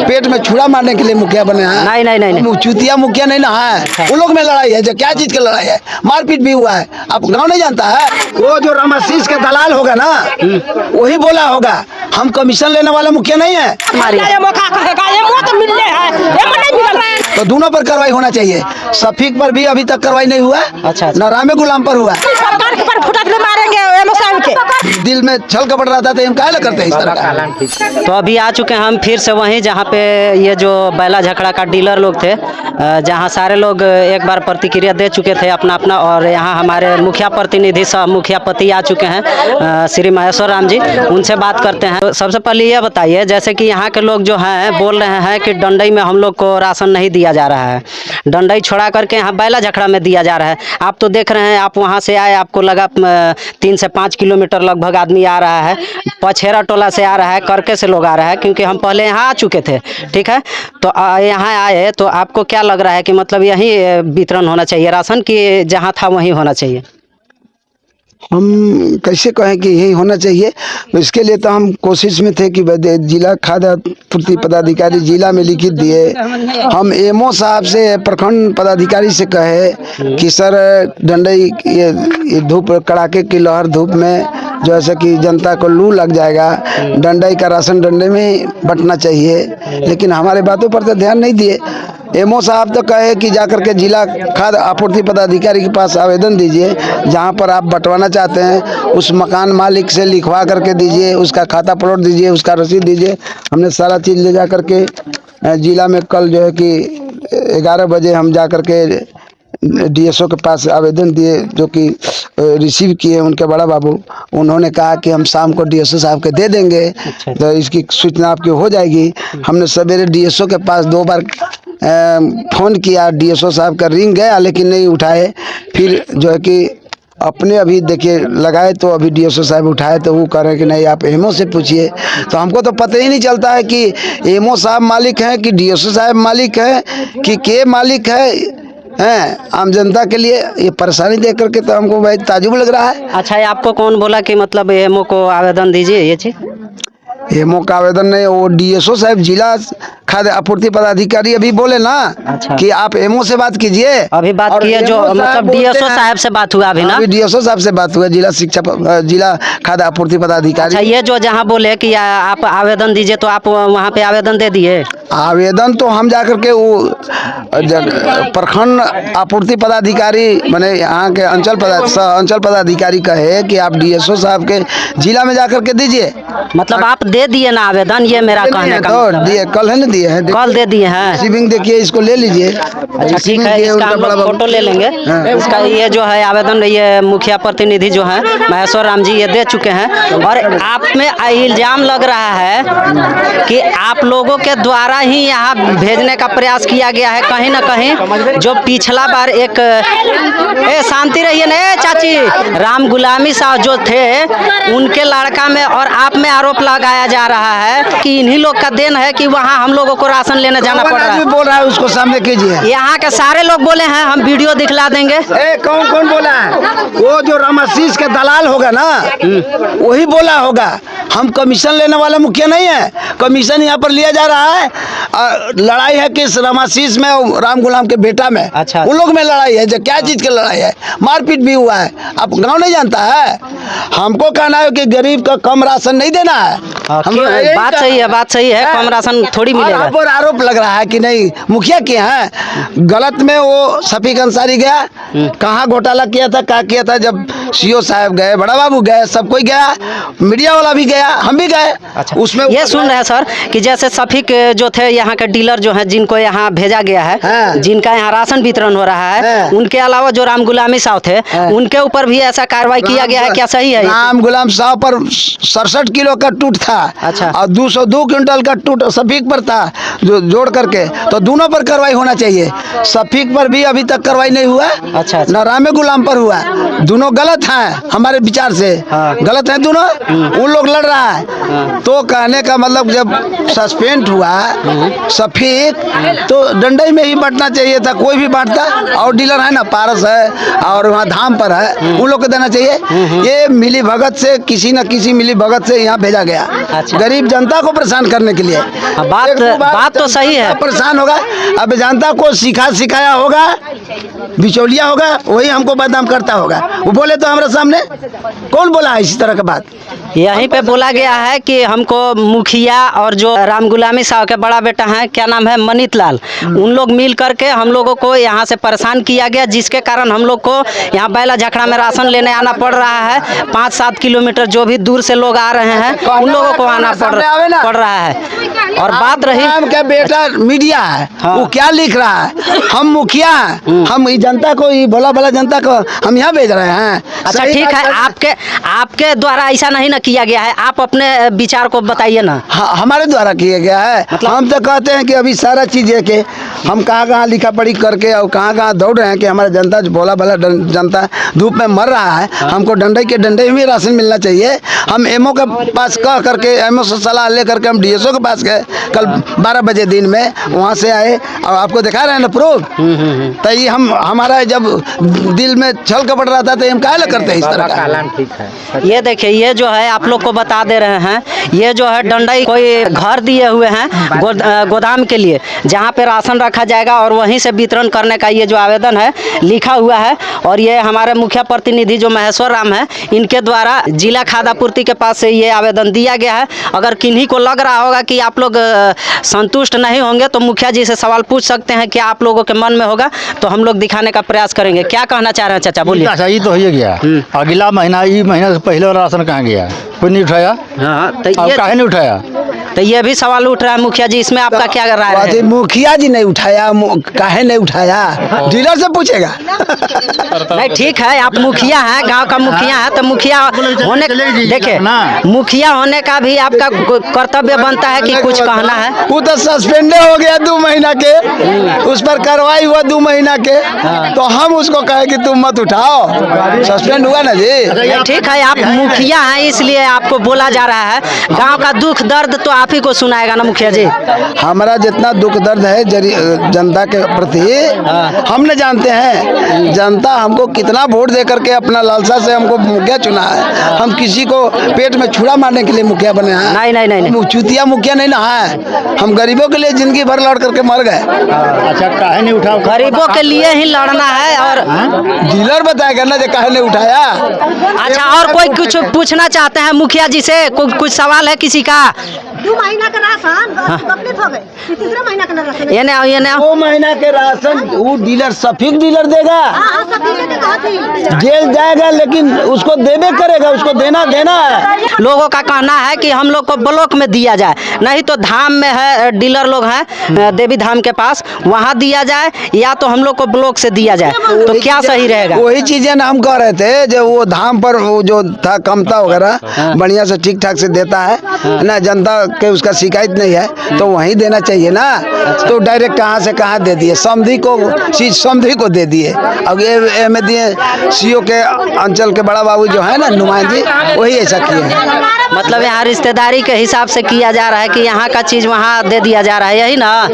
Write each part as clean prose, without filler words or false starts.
पेट में छुरा मारने के लिए मुखिया बने हैं? नहीं नहीं नहीं, नहीं। चुतिया मुखिया नहीं ना है। उन लोग में लड़ाई है जो क्या चीज की लड़ाई है? मारपीट भी हुआ है। आप गाँव नहीं जानता है? वो जो रामाशीष के दलाल होगा ना, वही बोला होगा हम कमीशन लेने वाला मुखिया नहीं है। तो दोनों पर कार्रवाई होना चाहिए। शफीक पर भी अभी तक कार्रवाई नहीं हुआ। अच्छा। न रामे गुलाम पर हुआ। सरकार के पर फुटक ले मारेंगे के। दिल में छल कपट रहता तो हम काहे करते हैं इस तरह का? तो अभी आ चुके हैं हम फिर से वहीं जहाँ पे ये जो बैला झखड़ा का डीलर लोग थे, जहाँ सारे लोग एक बार प्रतिक्रिया दे चुके थे अपना अपना, और यहाँ हमारे मुखिया प्रतिनिधि सह मुखिया पति आ चुके हैं श्री महेश्वर राम जी। उनसे बात करते हैं। तो सबसे पहले ये बताइए, जैसे कि यहाँ के लोग जो हैं बोल रहे हैं कि डंडई में हम लोग को राशन नहीं दिया जा रहा है, डंडई छोड़ा करके यहाँ बैला झखड़ा में दिया जा रहा है। आप तो देख रहे हैं, आप वहाँ से आए, आपको लगा 3 से 5 किलोमीटर लगभग आदमी आ रहा है, पछेरा टोला से आ रहा है, करके से लोग आ रहा है, क्योंकि हम पहले यहाँ आ चुके थे। ठीक है, तो यहाँ आए तो आपको क्या लग रहा है कि मतलब यही वितरण होना चाहिए राशन की, जहाँ था वहीं होना चाहिए? हम कैसे कहें कि यही होना चाहिए? इसके लिए तो हम कोशिश में थे कि जिला खाद्य आपूर्ति पदाधिकारी जिला में लिखित दिए। हम एमओ साहब से, प्रखंड पदाधिकारी से कहे कि सर डंडई ये धूप कड़ाके की लहर धूप में जैसे कि जनता को लू लग जाएगा, डंडई का राशन डंडे में बंटना चाहिए, लेकिन हमारे बातों पर तो ध्यान नहीं दिए। एमओ साहब तो कहे कि जाकर के जिला खाद्य आपूर्ति पदाधिकारी के पास आवेदन दीजिए, जहां पर आप बंटवाना चाहते हैं उस मकान मालिक से लिखवा करके दीजिए, उसका खाता प्लॉट दीजिए, उसका रसीद दीजिए। हमने सारा चीज़ ले जा करके जिला में कल जो है कि 11 बजे हम जा करके डीएसओ के पास आवेदन दिए, जो कि रिसीव किए उनके बड़ा बाबू। उन्होंने कहा कि हम शाम को डीएसओ साहब के दे देंगे। अच्छा। तो इसकी सूचना आपकी हो जाएगी। हमने सवेरे डीएसओ के पास 2 बार फ़ोन किया, डीएसओ साहब का रिंग गया लेकिन नहीं उठाए। फिर जो है कि अपने अभी देखिए लगाए तो अभी डीएसओ साहब उठाए तो वो कह रहे हैं कि नहीं आप एमओ से पूछिए। तो हमको तो पता ही नहीं चलता है कि एमओ साहब मालिक हैं कि डीएसओ साहब मालिक है कि के मालिक है। आम जनता के लिए ये परेशानी देख करके तो हमको भाई ताजुब लग रहा है। अच्छा, ये आपको कौन बोला कि मतलब एमओ को आवेदन दीजिए ये चीज़? एमओ का आवेदन नहीं, वो डीएसओ साहब जिला खाद्य आपूर्ति पदाधिकारी अभी बोले ना। अच्छा। कि आप एमओ से बात कीजिए। अभी बात किए जो मतलब डीएसओ साहब से बात हुआ अभी ना? अभी डीएसओ साहब से बात हुआ, जिला खाद्य आपूर्ति पदाधिकारी। अच्छा, ये जो जहाँ बोले कि आप आवेदन दीजिए, तो आप वहाँ पे आवेदन दे दिए? आवेदन तो हम जाकर के वो प्रखंड आपूर्ति पदाधिकारी माने यहाँ के अंचल पदाधिकारी कहे कि आप डीएसओ साहब के जिला में जाकर के दीजिए। मतलब आप दे दिए ना आवेदन, ये मेरा कहने का तो दिए, कल है ना दिए हैं, कल दे दिए हैं। रिसीविंग देखिए, इसको ले लीजिए। अच्छा ठीक है, इसका हम लोग फोटो ले लेंगे। इसका ये जो है आवेदन, ये मुखिया प्रतिनिधि जो है महेश्वर राम जी ये दे चुके हैं। और आप में इल्जाम लग रहा है कि आप लोगों के द्वारा ही यहाँ भेजने का प्रयास किया गया है कहीं ना कहीं। जो पिछला बार एक शांति रहिए ना चाची, राम गुलामी साहब जो थे उनके लड़का में और आप में आरोप लगाया जा रहा है कि इन्हीं लोग का देन है कि वहाँ हम लोगों को राशन लेने जाना पड़ रहा है। बोल रहा है उसको सामने कीजिए। यहाँ के सारे लोग बोले हैं, हम वीडियो दिखला देंगे। कौन कौन बोला है? वो जो रामाशीष के दलाल होगा ना, वही बोला होगा हम कमीशन लेने वाला मुखिया नहीं है। कमीशन यहाँ पर लिया जा रहा है। लड़ाई है किस रामाशीष में और राम गुलाम के बेटा में। अच्छा। उन लोग में लड़ाई है जो क्या चीज की लड़ाई है? मारपीट भी हुआ है। आप गांव नहीं जानता है? हमको कहना है कि गरीब का कम राशन नहीं देना है। बात सही है, बात सही है, कम राशन थोड़ी मिलेगा। और आरोप लग रहा है कि नहीं मुखिया किए हैं गलत में। वो शफीक अंसारी गया, कहाँ घोटाला किया था, क्या किया था? जब सीओ साहब गए, बड़ा बाबू गए, सब कोई गया, मीडिया वाला भी गया, हम भी गए। अच्छा। उसमें ये सुन रहे हैं सर कि जैसे शफीक जो थे यहाँ के डीलर जो हैं, जिनको यहाँ भेजा गया है, जिनका यहाँ राशन वितरण हो रहा है, उनके अलावा जो राम गुलामी साहब थे उनके ऊपर भी ऐसा कार्रवाई किया गया है, क्या सही है? राम गुलाम साहब पर 67 किलो का टूट था। अच्छा। और 202 क्विंटल का टूट शफीक पर था, जो जोड़ करके। तो दोनों पर कार्रवाई होना चाहिए। शफीक पर भी अभी तक कार्रवाई नहीं हुआ। अच्छा। न रामे गुलाम पर हुआ। दोनों गलत हैं हमारे विचार से। गलत हैं दोनों। उन लोग लड़ रहा है। तो कहने का मतलब जब सस्पेंड हुआ शफीक, तो डंडई में ही बांटना चाहिए था। कोई भी बांटता। और डीलर है ना, पारस है और वहाँ धाम पर है, उन लोग को देना चाहिए। ये मिली भगत से, किसी न किसी मिली भगत से यहाँ भेजा गया। अच्छा। गरीब जनता को परेशान करने के लिए। बात तो सही है। परेशान होगा, अब जनता को सिखाया होगा, बिचौलिया होगा, वही हमको बदनाम करता होगा। वो बोले तो हमारे सामने कौन बोला है इसी तरह का बात? यहीं पे बोला गया है कि हमको मुखिया और जो राम गुलामी साहब के बड़ा बेटा है, क्या नाम है, मनीत लाल, उन लोग मिल करके हम लोगों को यहाँ से परेशान किया गया, जिसके कारण हम लोग को यहाँ बैला झखड़ा में राशन लेने आना पड़ रहा है। 5-7 किलोमीटर जो भी दूर से लोग आ रहे हैं उन लोगों को आना पड़ रहा है। और बात रही क्या बेटा मीडिया है, हाँ। वो क्या लिख रहा है? हम मुखिया हैं, हम जनता को, भला जनता को हम यहाँ भेज रहे हैं। अच्छा सही ठीक बात है, आपके द्वारा ऐसा नहीं ना किया गया है, आप अपने विचार को बताइए ना। हमारे द्वारा किया गया है। मतलब हम तो कहते हैं कि अभी सारा चीज है कि हम कहाँ लिखा पढ़ी करके और कहाँ दौड़ रहे हैं कि हमारा जनता जो भोला जनता धूप में मर रहा है, हमको डंडे में राशन मिलना चाहिए। हम एमओ के पास कह करके, एमओ से सलाह ले करके हम डीएसओ के पास गए कल 12 बजे दिन में, वहाँ से आए और आपको दिखा रहे हैं ना प्रूफ। तो ये हमारा जब दिल में छल कपट रहा था तो हम काहे करते हैं इस तरह का? ये देखिए, ये जो है आप लोग को बता दे रहे हैं, ये जो है डंडई कोई घर दिए हुए हैं गोदाम के लिए, जहाँ पे राशन रखा जाएगा और वहीं से वितरण करने का ये जो आवेदन है लिखा हुआ है। और ये हमारे मुखिया प्रतिनिधि जो महेश्वर राम है, इनके द्वारा जिला खाद्य आपूर्ति के पास से ये आवेदन दिया गया है। अगर किन्हीं को लग रहा होगा कि आप लोग संतुष्ट नहीं होंगे तो मुखिया जी से सवाल पूछ सकते हैं, क्या आप लोगों के मन में होगा, तो हम लोग दिखाने का प्रयास करेंगे। क्या कहना चाह रहे हैं चाचा, बोलिए। अच्छा, ये तो हो गया, अगला महीना, ये महीना से पहले वाला राशन कहाँ गया? कोई नहीं उठाया। हाँ, तो काहे नहीं उठाया? तो ये भी सवाल उठ रहा है मुखिया जी, इसमें आपका क्या राय है? मुखिया जी नहीं उठाया, काहे नहीं उठाया, डीलर से पूछेगा। नहीं ठीक है, आप मुखिया हैं, गांव का मुखिया है, तो मुखिया होने, देखिए मुखिया होने का भी आपका कर्तव्य बनता है कि कुछ कहना है। वो तो सस्पेंडे हो गया 2 महीना के, उस पर कार्रवाई हुआ 2 महीना के, तो हम उसको कहे कि तुम मत उठाओ, सस्पेंड हुआ ना जी। ठीक है, आप मुखिया हैं इसलिए आपको बोला जा रहा है। गांव का दुख दर्द तो आप ही को सुनाएगा ना मुखिया जी। हमारा जितना दुख दर्द है जनता के प्रति हम न जानते हैं। जनता हमको कितना वोट दे करके अपना लालसा से हमको मुखिया चुना है। हम किसी को पेट में छुरा मारने के लिए मुखिया बने हैं? नहीं। चुतिया मुखिया नहीं ना है। हम गरीबों के लिए जिंदगी भर लड़ करके मर गए। अच्छा, काहे नहीं उठाओ? गरीबों के लिए ही लड़ना है। और डीलर बताएगा ना जो काहे नहीं उठाया। अच्छा, और कोई कुछ पूछना चाहते हैं मुखिया जी से? कुछ सवाल है किसी का? 2 महीना का राशन कंप्लीट हो गए, तीसरा महीना का राशन ये नहीं 2 महीना के राशन वो डीलर सफीक डीलर देगा, जेल जाएगा, लेकिन उसको देवे करेगा, उसको देना है। लोगों का कहना है कि हम लोग को ब्लॉक में दिया जाए, नहीं तो धाम में है, डीलर लोग हैं देवी धाम के पास, वहाँ दिया जाए, या तो हम लोग को ब्लॉक से दिया जाए, तो क्या सही रहेगा? वही चीजें ना हम कह रहे थे, जो वो धाम पर वो जो था कमता वगैरह बढ़िया से ठीक ठाक से देता है ना, जनता के उसका शिकायत नहीं है, तो वहीं देना चाहिए ना। तो डायरेक्ट कहाँ से कहाँ दे दिए, समधी को दे दिए। अब ये में दिए सीओ के अंचल के बड़ा बाबू जो है ना नुमाइंदे, वही ऐसा किए हैं। मतलब यहाँ रिश्तेदारी के हिसाब से किया जा रहा है कि यहाँ का चीज वहाँ दे दिया जा रहा है, यही ना?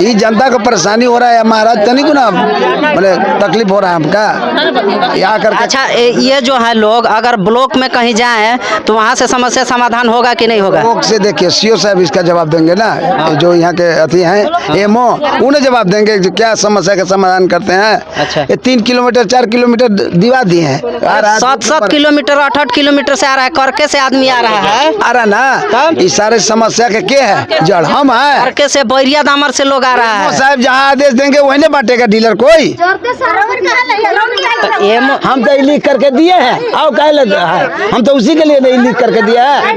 ये जनता को परेशानी हो रहा है महाराज, तनिक ना मैंने तकलीफ हो रहा है हमका यहाँ करके। अच्छा, ये जो है लोग अगर ब्लॉक में कहीं जाएं तो वहाँ से समस्या समाधान होगा कि नहीं होगा? ब्लॉक से देखिए सीओ साहब इसका जवाब देंगे ना, जो यहाँ के अति हैं एमओ, उन्हें जवाब देंगे कि क्या समस्या का समाधान करते हैं। अच्छा, ये 3 किलोमीटर 4 किलोमीटर दीवा दिए हैं, 7 किलोमीटर 8 किलोमीटर से आ रहा है, करके से आदमी आ रहा है, आ रहा ना। इस सारे समस्या के है जड़ हम है, करके से बैरिया दामर से लोग आ रहा है। साहब जहाँ आदेश देंगे वही नहीं बांटेगा डीलर कोई। हम तो लिख करके दिए हैं, आओ कह लगा है, हम तो उसी के लिए नहीं लिख करके दिया है।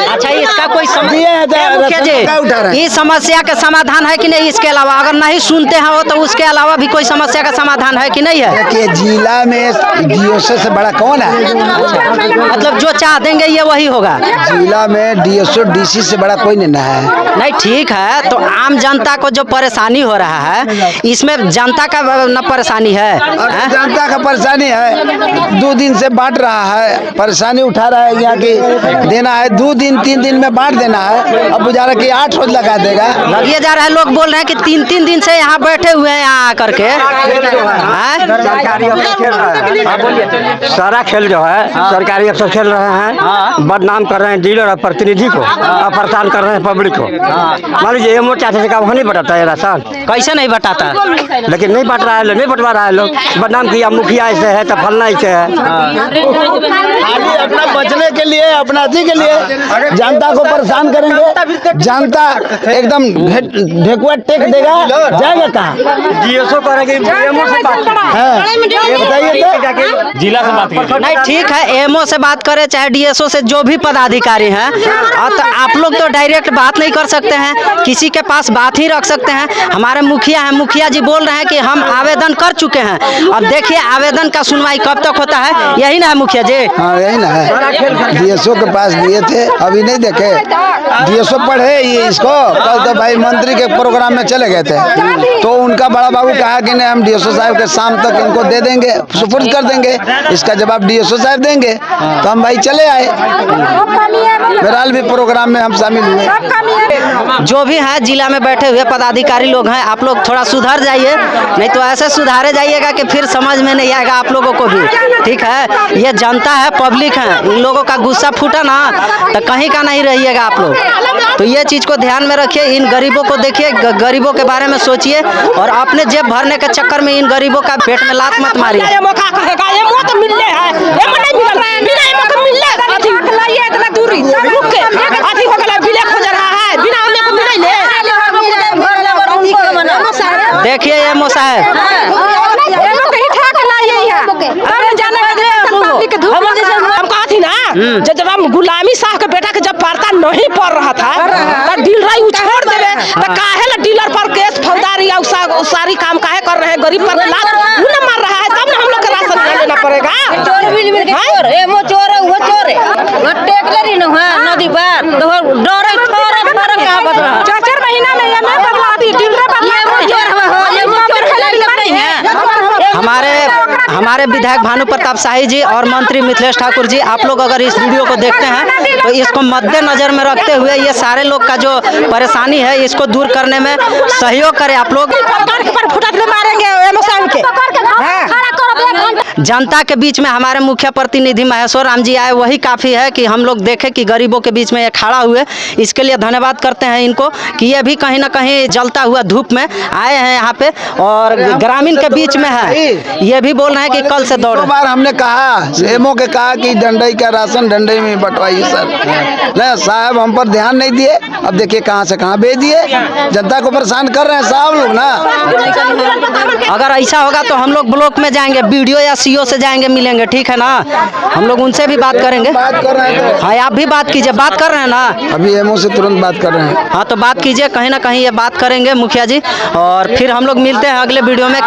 अच्छा, इसका कोई मुखिया जी, इस समस्या का समाधान है कि नहीं? इसके अलावा अगर नहीं सुनते हैं वो, तो उसके अलावा भी कोई समस्या का समाधान है कि नहीं है? देखिए जिला में डीएसओ से बड़ा कौन है? मतलब जो चाह देंगे ये वही होगा। जिला में डीएसओ डीसी से बड़ा कोई नहीं है। नहीं ठीक है, तो आम जनता को जो परेशानी हो रहा है, इसमें जनता का न परेशानी है? जनता का परेशानी है, 2 दिन से बांट रहा है, परेशानी उठा रहा है, यहाँ की देना है, 2 दिन 3 दिन में बांट देना है। अब गुजारा कि 8 रोज लगा देगा। लगिए जा रहा है, लोग बोल रहे हैं कि 3-3 दिन से यहाँ बैठे हुए हैं यहाँ आकर के। सारा खेल जो है सरकारी अफसर खेल रहे हैं, बदनाम कर रहे हैं डीलर और प्रतिनिधि को, और परेशान कर रहे हैं पब्लिक को। मान लीजिए एमओ चाहते थे वो नहीं बटाता है राशन, कैसे नहीं बटाता, लेकिन नहीं बट रहा है, नहीं बटवा रहा है। लोग बदनाम किया, मुखिया ऐसे है तो फलना ऐसे है। खाली अपना बचने के लिए, अपना अति के लिए जनता को परेशान करेंगे। जनता एकदम ढेकुआ टेक देगा, जाएगा कहाँ? डीएसओ करेंगे, एमओ से बात बताइए तो। जिला से बात करें। नहीं ठीक है, एमओ से बात करें चाहे डीएसओ से, जो भी पदाधिकारी हैं, तो आप लोग तो डायरेक्ट बात नहीं कर सकते हैं, किसी के पास बात ही रख सकते हैं। हमारे मुखिया हैं, मुखिया जी बोल रहे हैं कि हम आवेदन कर चुके हैं। अब देखिए आवेदन का सुनवाई कब तक होता है, यही ना है मुखिया जी? हाँ यही ना है। डीएसओ के पास दिए थे, अभी नहीं देखे। डीएसओ पढ़े ये इसको, कल तो भाई मंत्री के प्रोग्राम में चले गए थे, तो उनका बड़ा बाबू कहा कि नहीं हम डीएसओ साहब के शाम तक इनको दे देंगे, सुपुर्द कर देंगे। इसका जवाब डीएसओ साहब देंगे, तो हम भाई चले आए। बहरहाल भी प्रोग्राम में हम शामिल हुए। जो भी है जिला में बैठे हुए पदाधिकारी लोग हैं, आप लोग थोड़ा सुधर जाइए, नहीं तो ऐसे सुधारे जाइएगा कि फिर समझ में नहीं आएगा आप लोगों को भी। ठीक है, ये जनता है, पब्लिक है, इन लोगों का गुस्सा फूटा ना तो कहीं का नहीं रहिएगा आप लोग। तो ये चीज़ को ध्यान में रखिए, इन गरीबों को देखिए, गरीबों के बारे में सोचिए, और अपने जेब भरने के चक्कर में इन गरीबों का पेट में लात मत मारिए। देखिए एमओ साहब, जब हम गुलामी शाह के बेटा के जब पर्दा नहीं पड़ रहा था तो डीलर उछोड़ देवे, तो काहे ला डीलर पर केस फौजदारी और सारी काम काहे कर रहे हैं? गरीब पर लात न मार रहा है, तब ना हम लोग के राशन ले लेना पड़ेगा। चोर बिल में चोर है, वो चोर है, वो चोर है। वो टेकलरी न है नदी पार, तो डरे थोड़ा कहां बच रहा। 4 महीना में ये मैं बदलाती डीलर पर ये वो चोर है, ये वो चोर खिलाड़ी नहीं है। हमारे विधायक भानु प्रताप शाही जी और मंत्री मिथिलेश ठाकुर जी, आप लोग अगर इस वीडियो को देखते हैं तो इसको मद्देनजर में रखते हुए ये सारे लोग का जो परेशानी है इसको दूर करने में सहयोग करें आप लोग। जनता के बीच में हमारे मुखिया प्रतिनिधि महेश्वर राम जी आए, वही काफ़ी है कि हम लोग देखें कि गरीबों के बीच में ये खड़ा हुए। इसके लिए धन्यवाद करते हैं इनको कि ये भी कहीं ना कहीं जलता हुआ धूप में आए हैं यहाँ पे, और ग्रामीण के बीच में है। ये भी बोल रहे हैं कि कल से दौड़। 2 बार हमने कहा, एमओ के कहा कि डंडई का राशन डंडई में बंटवाइए सर, नहीं साहब हम पर ध्यान नहीं दिए। अब देखिए कहाँ से कहाँ भेज दिए, जनता को परेशान कर रहे हैं साहब लोग ना। अगर ऐसा होगा तो हम लोग ब्लॉक में जाएंगे, बीडीओ या सीओ से जाएंगे, मिलेंगे, ठीक है ना? हम लोग उनसे भी बात करेंगे। बात कर रहे हैं, हाँ आप भी बात कीजिए, बात कर रहे हैं ना? अभी एमओ से तुरंत बात कर रहे हैं। हाँ तो बात कीजिए, कहीं ना कहीं ये बात करेंगे मुखिया जी, और फिर हम लोग मिलते हैं अगले वीडियो में।